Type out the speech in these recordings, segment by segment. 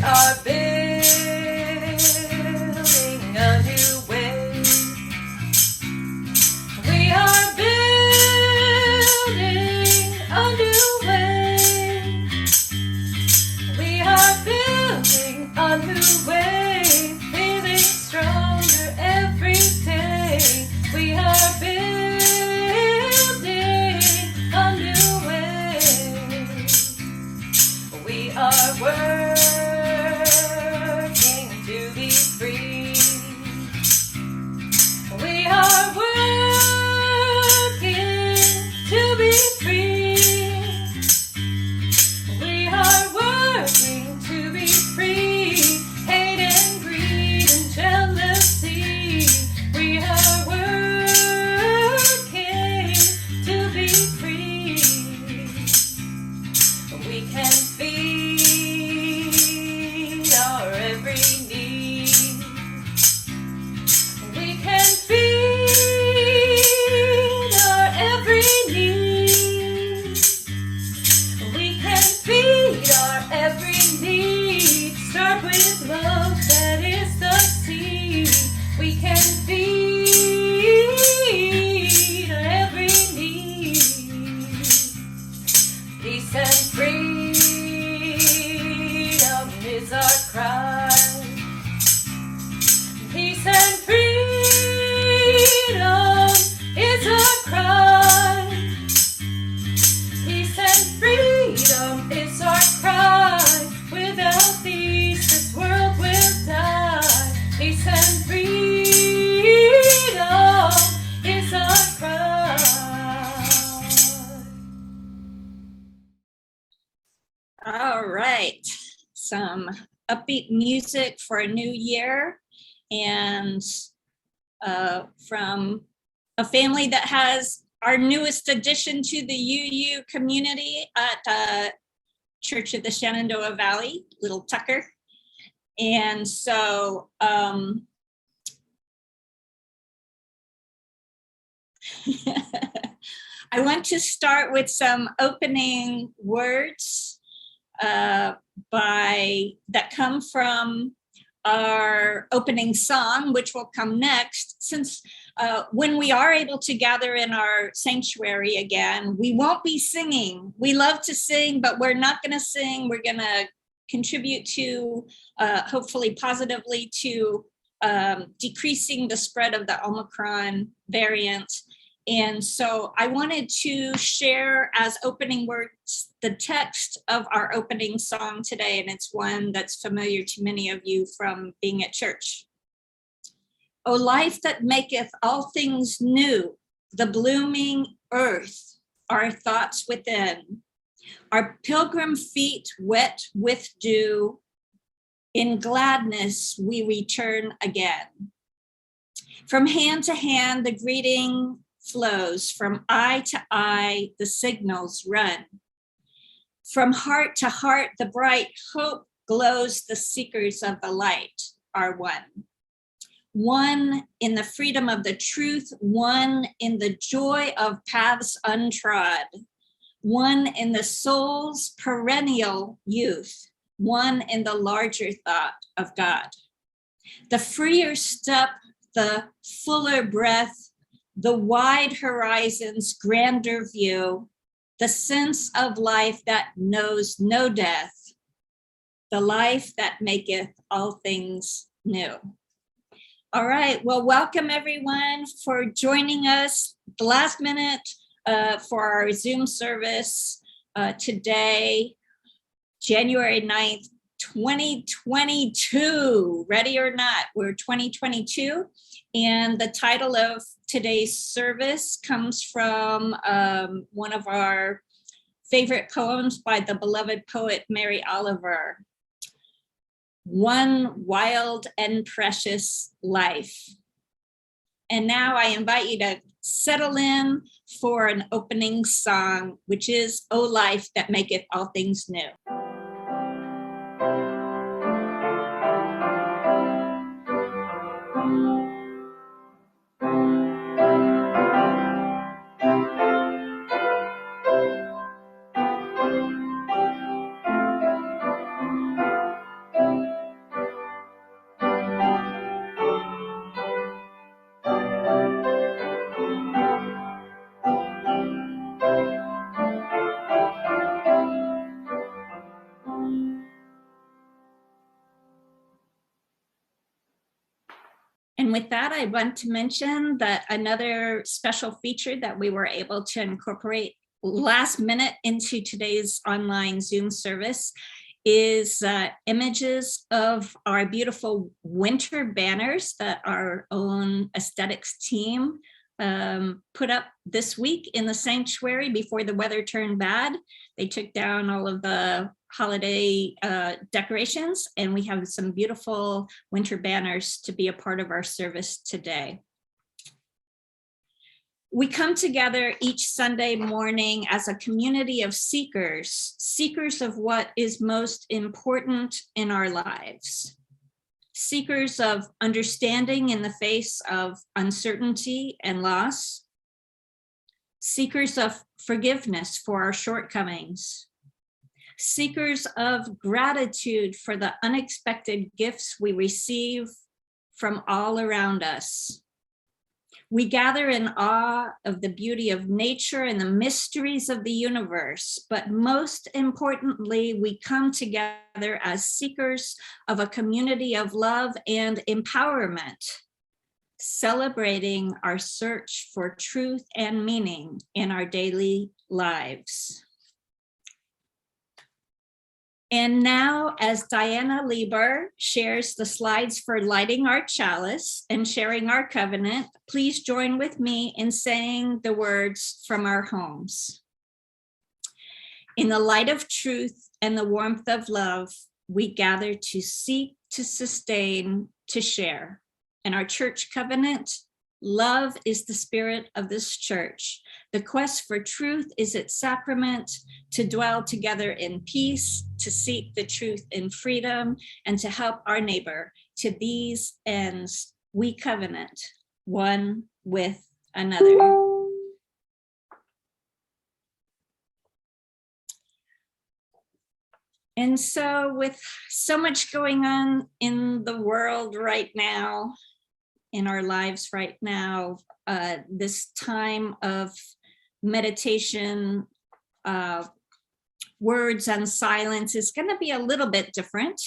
are building a new way. We are building a new way. We are building a new way, feeling stronger every day. We are building a new way. We are working to be free. We are working to be free. We are working to be free. Hate and greed and jealousy. We are working to be free. We can feed our every need. We can feed our every need. We can feed our every need. Start with love, that is the seed. We can feed our every need. Peace and freedom is our cry. Peace and freedom is our cry. Peace and freedom is our cry. Without these, this world will die. Peace and freedom is our cry. All right, some upbeat music for a new year, and from a family that has our newest addition to the UU community at Church of the Shenandoah Valley, Little Tucker. And so I want to start with some opening words that come from our opening song, which will come next. Since when we are able to gather in our sanctuary again, we won't be singing. We love to sing, but we're not going to sing. We're going to contribute to, hopefully positively, to decreasing the spread of the Omicron variant. And so I wanted to share as opening words the text of our opening song today, and it's one that's familiar to many of you from being at church. O life that maketh all things new, the blooming earth, our thoughts within, our pilgrim feet wet with dew, in gladness we return again. From hand to hand the greeting flows, from eye to eye the signals run. From heart to heart the bright hope glows, the seekers of the light are one. One in the freedom of the truth, one in the joy of paths untrod, one in the soul's perennial youth, one in the larger thought of God. The freer step, the fuller breath, the wide horizon's grander view, the sense of life that knows no death, the life that maketh all things new. All right, well, welcome everyone for joining us the last minute for our Zoom service today, January 9th, 2022. Ready or not, we're 2022. And the title of today's service comes from one of our favorite poems by the beloved poet Mary Oliver, One Wild and Precious Life. And now I invite you to settle in for an opening song, which is O Life That Maketh All Things New. with that, I want to mention that another special feature that we were able to incorporate last minute into today's online Zoom service is images of our beautiful winter banners that our own aesthetics team put up this week in the sanctuary before the weather turned bad. They took down all of the holiday decorations, and we have some beautiful winter banners to be a part of our service today. We come together each Sunday morning as a community of seekers, seekers of what is most important in our lives, seekers of understanding in the face of uncertainty and loss, seekers of forgiveness for our shortcomings, seekers of gratitude for the unexpected gifts we receive from all around us. We gather in awe of the beauty of nature and the mysteries of the universe, but most importantly, we come together as seekers of a community of love and empowerment, celebrating our search for truth and meaning in our daily lives. And now, as Diana Lieber shares the slides for lighting our chalice and sharing our covenant, please join with me in saying the words from our homes. In the light of truth and the warmth of love, we gather to seek, to sustain, to share. In our church covenant, love is the spirit of this church. The quest for truth is its sacrament, to dwell together in peace, to seek the truth in freedom, and to help our neighbor. To these ends, we covenant one with another. And so with so much going on in the world right now, in our lives right now, this time of meditation, words and silence is going to be a little bit different,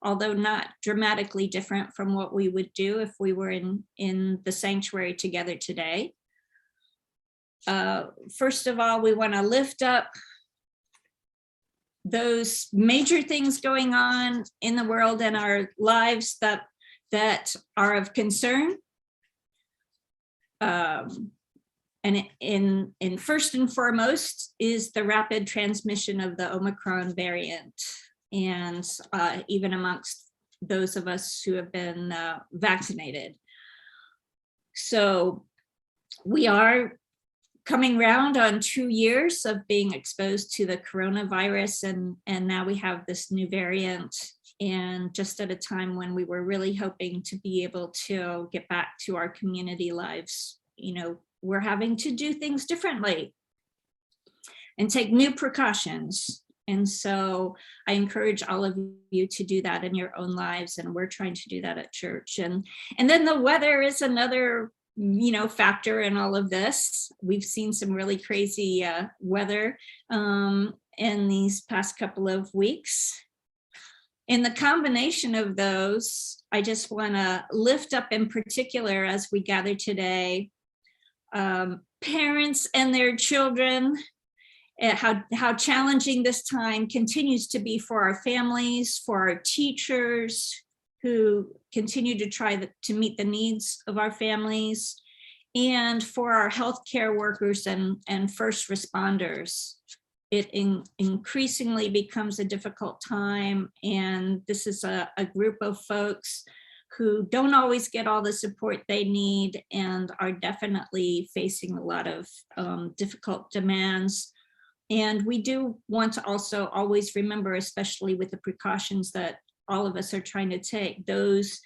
although not dramatically different from what we would do if we were in the sanctuary together today. First of all, we want to lift up those major things going on in the world and our lives that are of concern. And in first and foremost is the rapid transmission of the Omicron variant. And even amongst those of us who have been vaccinated. So we are coming round on 2 years of being exposed to the coronavirus, and now we have this new variant, and just at a time when we were really hoping to be able to get back to our community lives, you know, we're having to do things differently and take new precautions. And so I encourage all of you to do that in your own lives, and we're trying to do that at church. And then the weather is another, you know, factor in all of this. We've seen some really crazy weather in these past couple of weeks. In the combination of those, I just want to lift up in particular as we gather today, parents and their children, how challenging this time continues to be for our families, for our teachers who continue to try to meet the needs of our families, and for our healthcare workers and first responders. It increasingly becomes a difficult time, and this is a group of folks who don't always get all the support they need and are definitely facing a lot of difficult demands. And we do want to also always remember, especially with the precautions that all of us are trying to take, those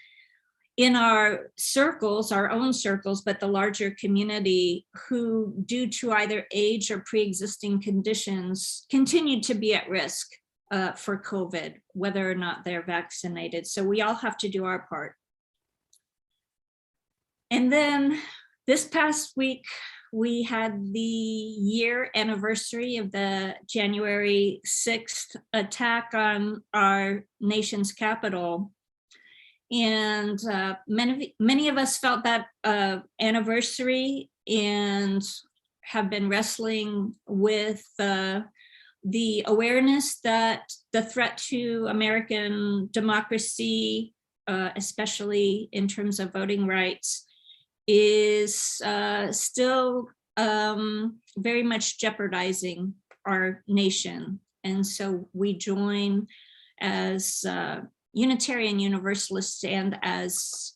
in our circles, our own circles, but the larger community who, due to either age or pre-existing conditions, continue to be at risk for COVID, whether or not they're vaccinated. So we all have to do our part. And then this past week, we had the year anniversary of the January 6th attack on our nation's capital. And many of us felt that anniversary and have been wrestling with the awareness that the threat to American democracy, especially in terms of voting rights, is still very much jeopardizing our nation. And so we join as Unitarian Universalists and as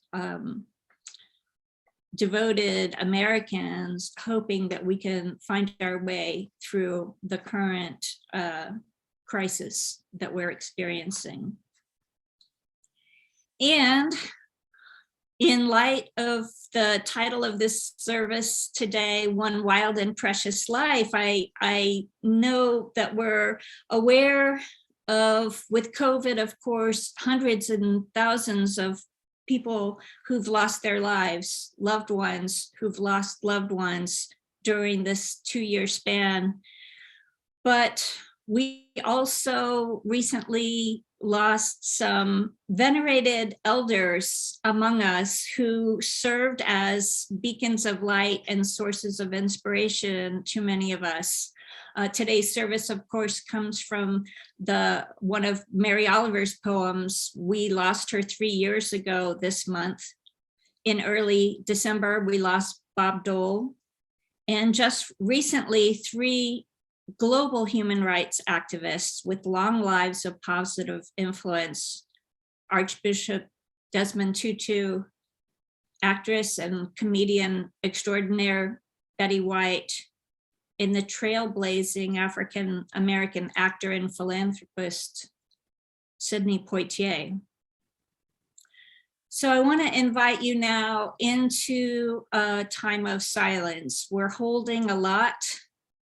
devoted Americans, hoping that we can find our way through the current crisis that we're experiencing. And in light of the title of this service today, One Wild and Precious Life, I know that we're aware of, with COVID, of course, hundreds and thousands of people who've lost their lives, loved ones who've lost loved ones during this 2-year span. But we also recently lost some venerated elders among us who served as beacons of light and sources of inspiration to many of us. Today's service, of course, comes from one of Mary Oliver's poems. We lost her 3 years ago this month. In early December, we lost Bob Dole. And just recently, 3 global human rights activists with long lives of positive influence: Archbishop Desmond Tutu, actress and comedian extraordinaire Betty White, and the trailblazing African-American actor and philanthropist Sidney Poitier. So I want to invite you now into a time of silence. We're holding a lot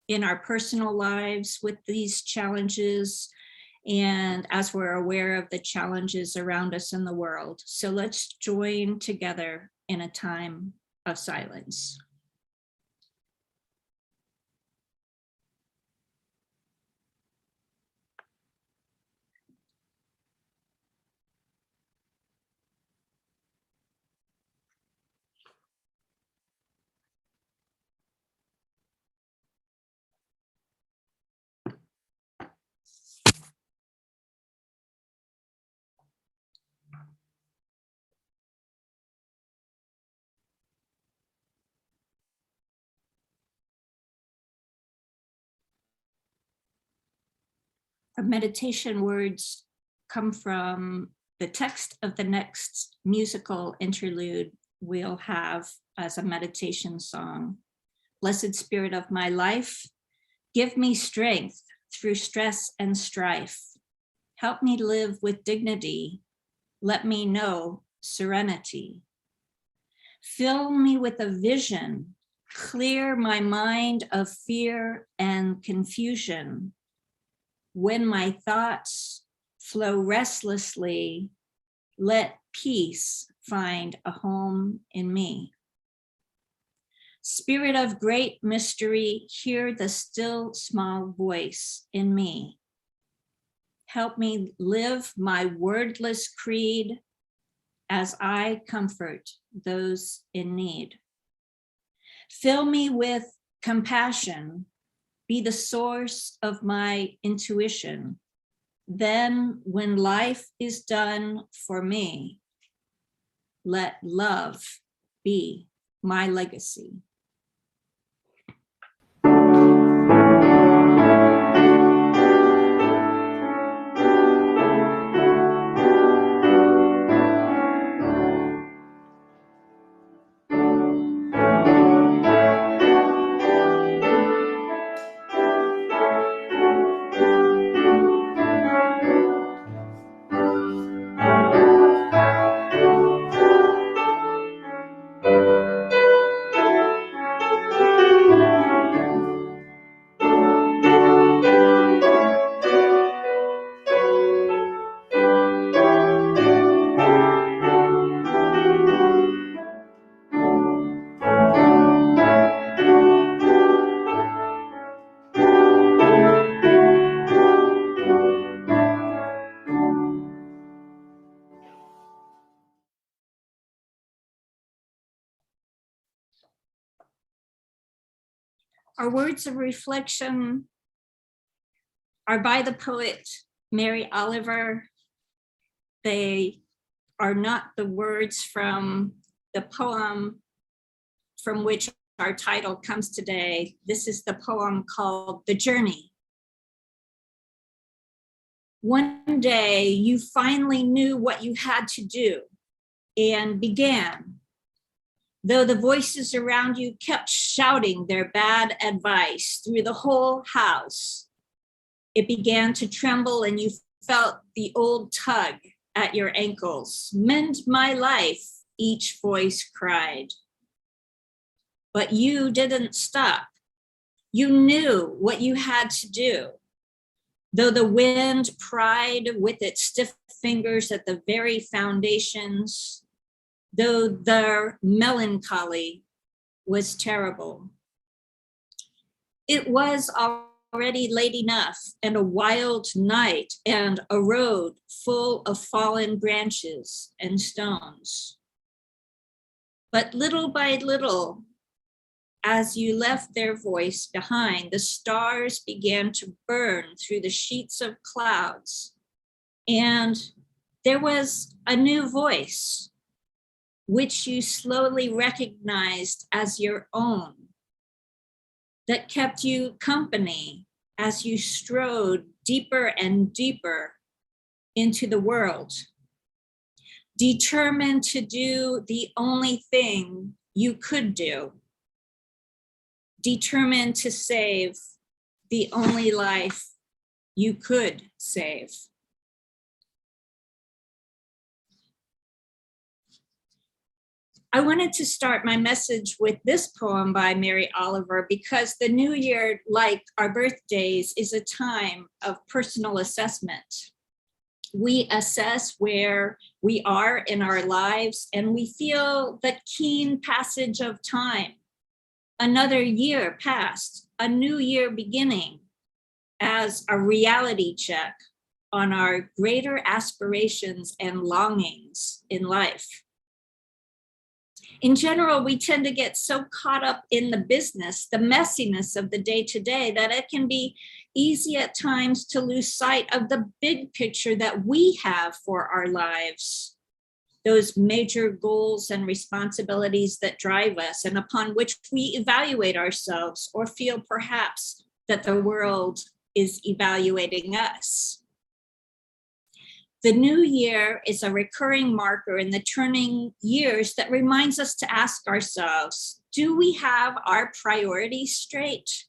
in our personal lives with these challenges, and as we're aware of the challenges around us in the world. So let's join together in a time of silence. Our meditation words come from the text of the next musical interlude we'll have as a meditation song. Blessed Spirit of my life, give me strength through stress and strife. Help me live with dignity. Let me know serenity. Fill me with a vision. Clear my mind of fear and confusion. When my thoughts flow restlessly, let peace find a home in me. Spirit of great mystery, hear the still small voice in me. Help me live my wordless creed as I comfort those in need. Fill me with compassion. Be the source of my intuition. Then when life is done for me, let love be my legacy. Our words of reflection are by the poet Mary Oliver. They are not the words from the poem from which our title comes today. This is the poem called The Journey. One day you finally knew what you had to do and began, though the voices around you kept shouting their bad advice through the whole house. It began to tremble and you felt the old tug at your ankles. Mend my life, each voice cried. But you didn't stop. You knew what you had to do. Though the wind pried with its stiff fingers at the very foundations, though their melancholy was terrible. It was already late enough, and a wild night, and a road full of fallen branches and stones. But little by little, as you left their voice behind, the stars began to burn through the sheets of clouds, and there was a new voice, which you slowly recognized as your own, that kept you company as you strode deeper and deeper into the world, determined to do the only thing you could do, determined to save the only life you could save. I wanted to start my message with this poem by Mary Oliver because the new year, like our birthdays, is a time of personal assessment. We assess where we are in our lives and we feel the keen passage of time. Another year passed, a new year beginning, as a reality check on our greater aspirations and longings in life. In general, we tend to get so caught up in the business, the messiness of the day-to-day, that it can be easy at times to lose sight of the big picture that we have for our lives, those major goals and responsibilities that drive us and upon which we evaluate ourselves or feel perhaps that the world is evaluating us. The new year is a recurring marker in the turning years that reminds us to ask ourselves, do we have our priorities straight?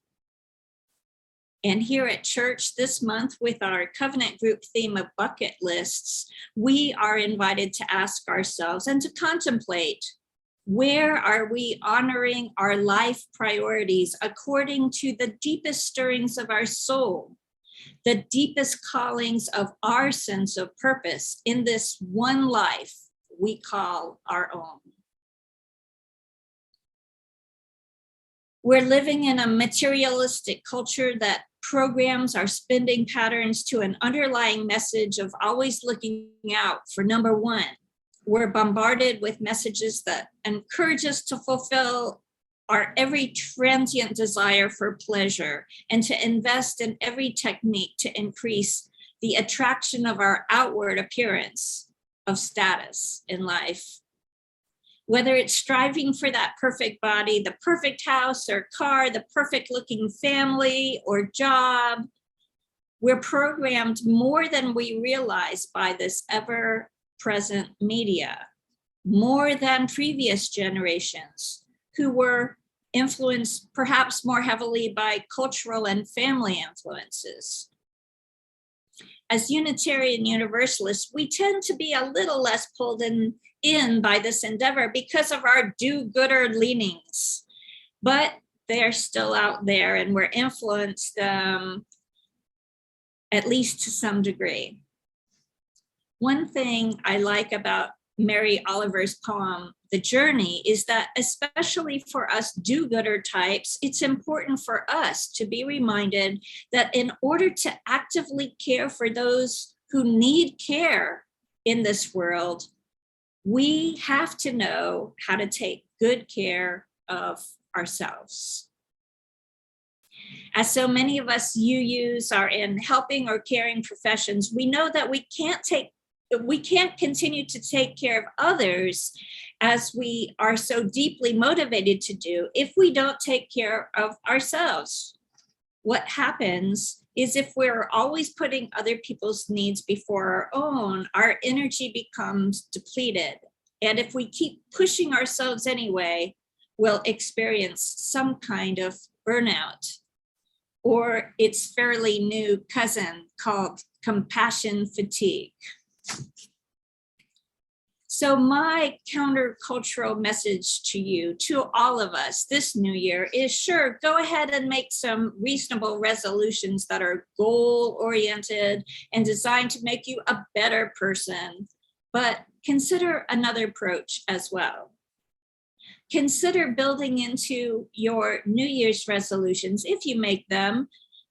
And here at church this month with our covenant group theme of bucket lists, we are invited to ask ourselves and to contemplate, where are we honoring our life priorities according to the deepest stirrings of our soul, the deepest callings of our sense of purpose in this one life we call our own? We're living in a materialistic culture that programs our spending patterns to an underlying message of always looking out for number one. We're bombarded with messages that encourage us to fulfill our every transient desire for pleasure and to invest in every technique to increase the attraction of our outward appearance of status in life. Whether it's striving for that perfect body, the perfect house or car, the perfect looking family or job, we're programmed more than we realize by this ever-present media, more than previous generations who were influenced perhaps more heavily by cultural and family influences. As Unitarian Universalists, we tend to be a little less pulled in by this endeavor because of our do-gooder leanings, but they're still out there and we're influenced at least to some degree. One thing I like about Mary Oliver's poem, The Journey, is that especially for us do-gooder types, it's important for us to be reminded that in order to actively care for those who need care in this world, we have to know how to take good care of ourselves. As so many of us UUs are in helping or caring professions, we know that we can't continue to take care of others as we are so deeply motivated to do if we don't take care of ourselves. What happens is if we're always putting other people's needs before our own, our energy becomes depleted. And if we keep pushing ourselves anyway, we'll experience some kind of burnout, or its fairly new cousin called compassion fatigue. So my countercultural message to you, to all of us this new year is, sure, go ahead and make some reasonable resolutions that are goal-oriented and designed to make you a better person, but consider another approach as well. Consider building into your New Year's resolutions, if you make them,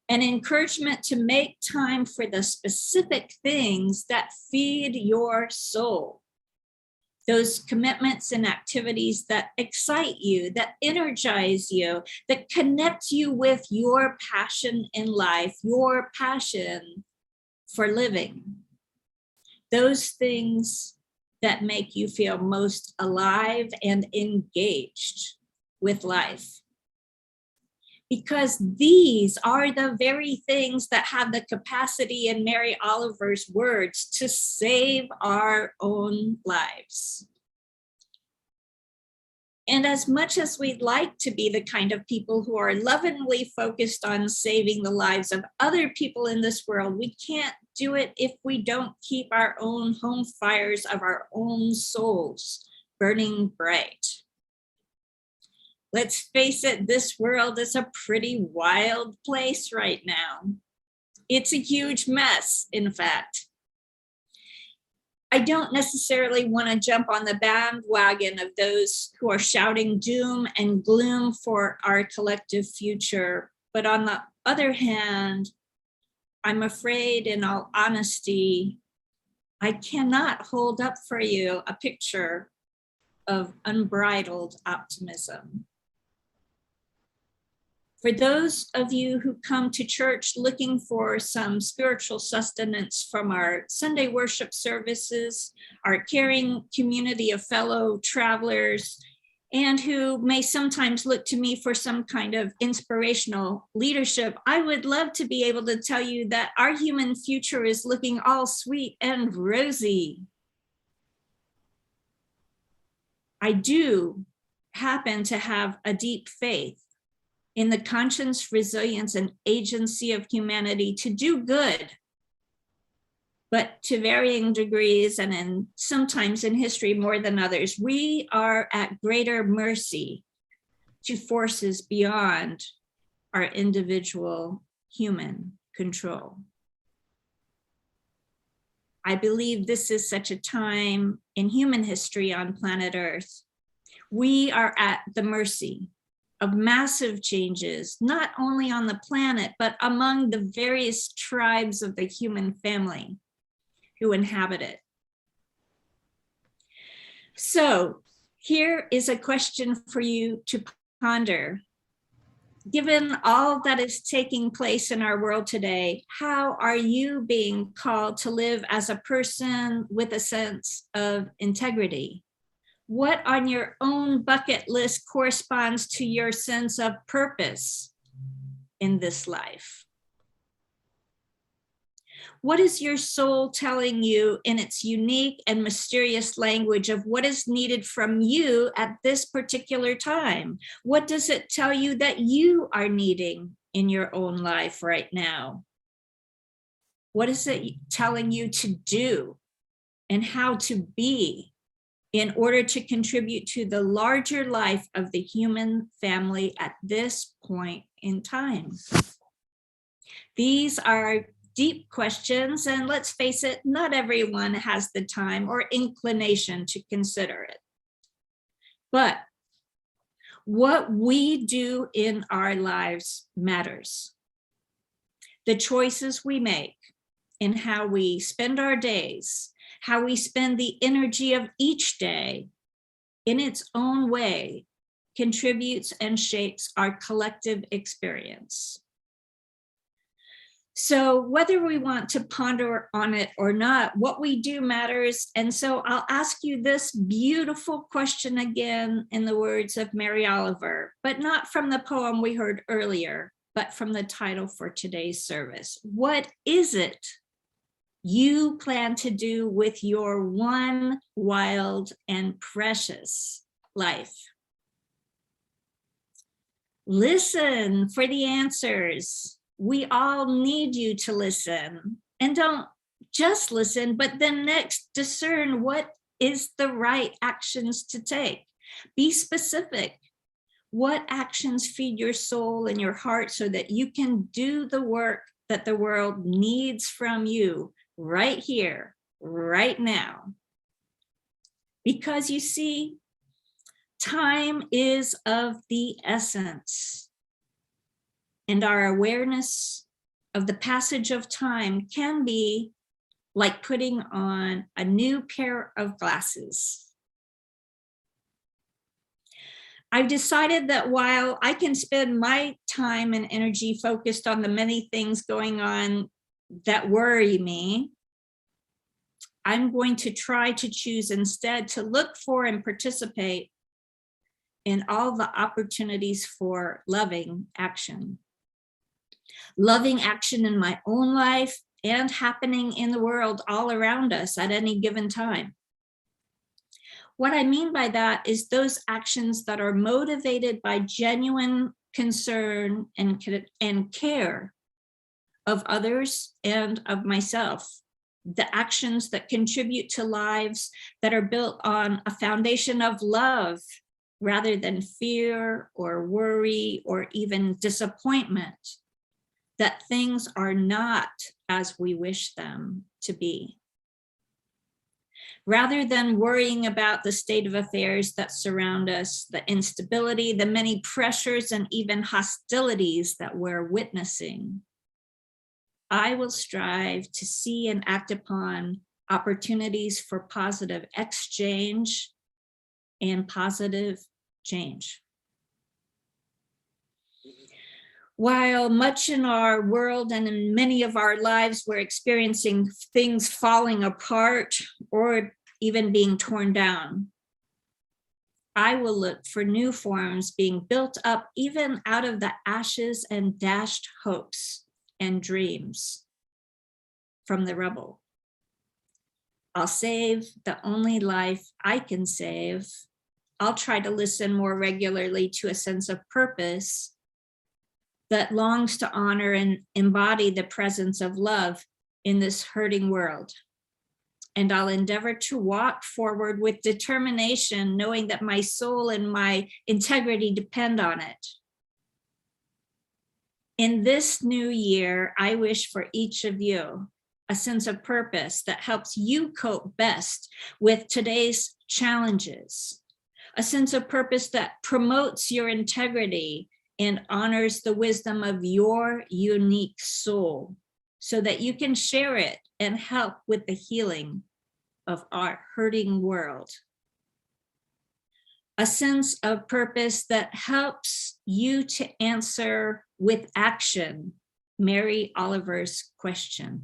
an encouragement to make time for the specific things that feed your soul. Those commitments and activities that excite you, that energize you, that connect you with your passion in life, your passion for living. Those things that make you feel most alive and engaged with life. Because these are the very things that have the capacity, in Mary Oliver's words, to save our own lives. And as much as we'd like to be the kind of people who are lovingly focused on saving the lives of other people in this world, we can't do it if we don't keep our own home fires of our own souls burning bright. Let's face it, this world is a pretty wild place right now. It's a huge mess, in fact. I don't necessarily want to jump on the bandwagon of those who are shouting doom and gloom for our collective future. But on the other hand, I'm afraid, in all honesty, I cannot hold up for you a picture of unbridled optimism. For those of you who come to church looking for some spiritual sustenance from our Sunday worship services, our caring community of fellow travelers, and who may sometimes look to me for some kind of inspirational leadership, I would love to be able to tell you that our human future is looking all sweet and rosy. I do happen to have a deep faith in the conscience, resilience, and agency of humanity to do good, but to varying degrees, and sometimes in history more than others, we are at greater mercy to forces beyond our individual human control. I believe this is such a time in human history on planet Earth. We are at the mercy of massive changes, not only on the planet, but among the various tribes of the human family who inhabit it. So here is a question for you to ponder. Given all that is taking place in our world today, how are you being called to live as a person with a sense of integrity? What on your own bucket list corresponds to your sense of purpose in this life? What is your soul telling you in its unique and mysterious language of what is needed from you at this particular time? What does it tell you that you are needing in your own life right now? What is it telling you to do and how to be in order to contribute to the larger life of the human family at this point in time? These are deep questions, and let's face it, not everyone has the time or inclination to consider it. But what we do in our lives matters. The choices we make in how we spend our days, how we spend the energy of each day, in its own way, contributes and shapes our collective experience. So whether we want to ponder on it or not, what we do matters. And so I'll ask you this beautiful question again in the words of Mary Oliver, but not from the poem we heard earlier, but from the title for today's service. What is it you plan to do with your one wild and precious life? Listen for the answers. We all need you to listen, and don't just listen, but then next discern what is the right actions to take. Be specific. What actions feed your soul and your heart so that you can do the work that the world needs from you right here, right now? Because you see, time is of the essence. And our awareness of the passage of time can be like putting on a new pair of glasses. I've decided that while I can spend my time and energy focused on the many things going on that worry me, I'm going to try to choose instead to look for and participate in all the opportunities for loving action. Loving action in my own life and happening in the world all around us at any given time. What I mean by that is those actions that are motivated by genuine concern and care of others and of myself. The actions that contribute to lives that are built on a foundation of love rather than fear or worry or even disappointment that things are not as we wish them to be. Rather than worrying about the state of affairs that surround us, the instability, the many pressures, and even hostilities that we're witnessing, I will strive to see and act upon opportunities for positive exchange and positive change. While much in our world and in many of our lives, we're experiencing things falling apart or even being torn down, I will look for new forms being built up even out of the ashes and dashed hopes and dreams from the rubble. I'll save the only life I can save. I'll try to listen more regularly to a sense of purpose that longs to honor and embody the presence of love in this hurting world. And I'll endeavor to walk forward with determination, knowing that my soul and my integrity depend on it. In this new year, I wish for each of you a sense of purpose that helps you cope best with today's challenges, a sense of purpose that promotes your integrity and honors the wisdom of your unique soul so that you can share it and help with the healing of our hurting world. A sense of purpose that helps you to answer with action Mary Oliver's question.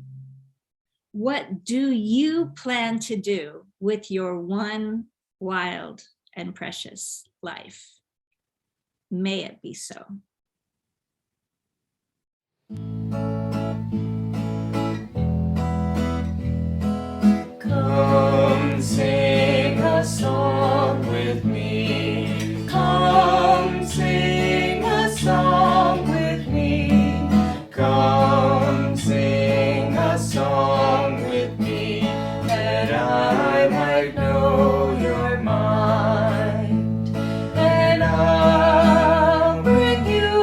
What do you plan to do with your one wild and precious life? May it be so. Come sing a song with me. Come sing a song with me. Come sing a song with me, that I might know your mind. And I'll bring you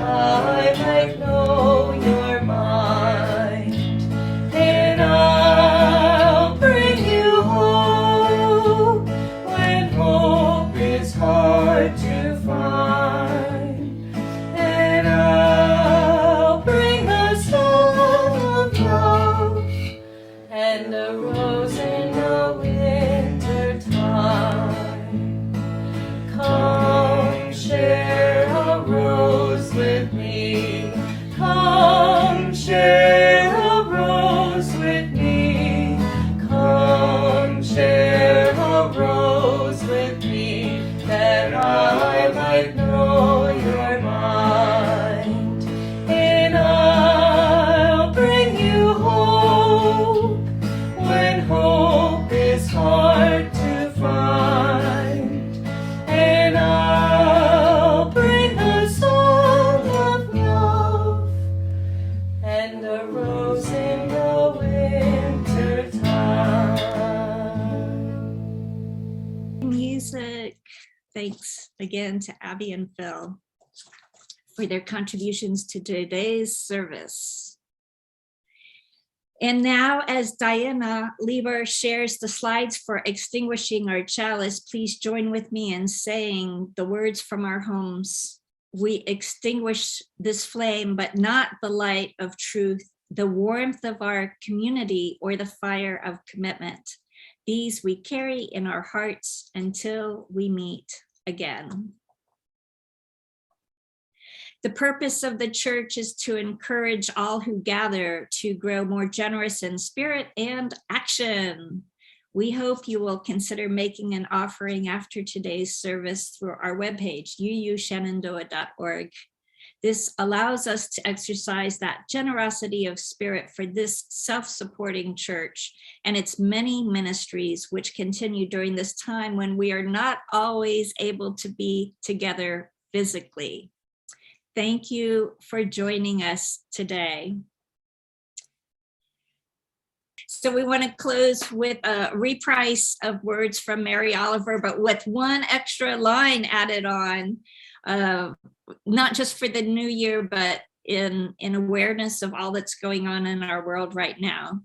I might know your mind, and I'll bring you hope when hope is hard to find, and I'll bring the song of love and a rose in the winter time. Come share a rose with me. Come share a rose with me. Come share a rose with me, that I might know your mind, and I'll bring you hope when hope is hard to find, and I'll bring the song of love and a rose in the winter time. Music. Thanks again to Abby and Phil for their contributions to today's service. And now, as Diana Lieber shares the slides for Extinguishing Our Chalice, please join with me in saying the words from our homes. We extinguish this flame, but not the light of truth, the warmth of our community, or the fire of commitment. These we carry in our hearts until we meet again. The purpose of the church is to encourage all who gather to grow more generous in spirit and action. We hope you will consider making an offering after today's service through our webpage, uushenandoah.org. This allows us to exercise that generosity of spirit for this self-supporting church and its many ministries which continue during this time when we are not always able to be together physically. Thank you for joining us today. So we want to close with a reprise of words from Mary Oliver, but with one extra line added on, not just for the new year, but in awareness of all that's going on in our world right now.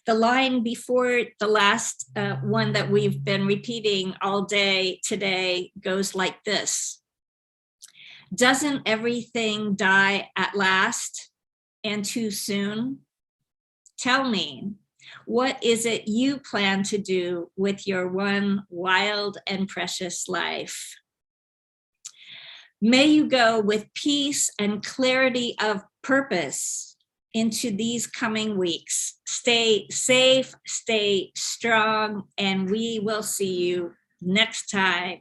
The line before the last one that we've been repeating all day today goes like this. Doesn't everything die at last and too soon? Tell me, what is it you plan to do with your one wild and precious life? May you go with peace and clarity of purpose into these coming weeks. Stay safe, stay strong, and we will see you next time.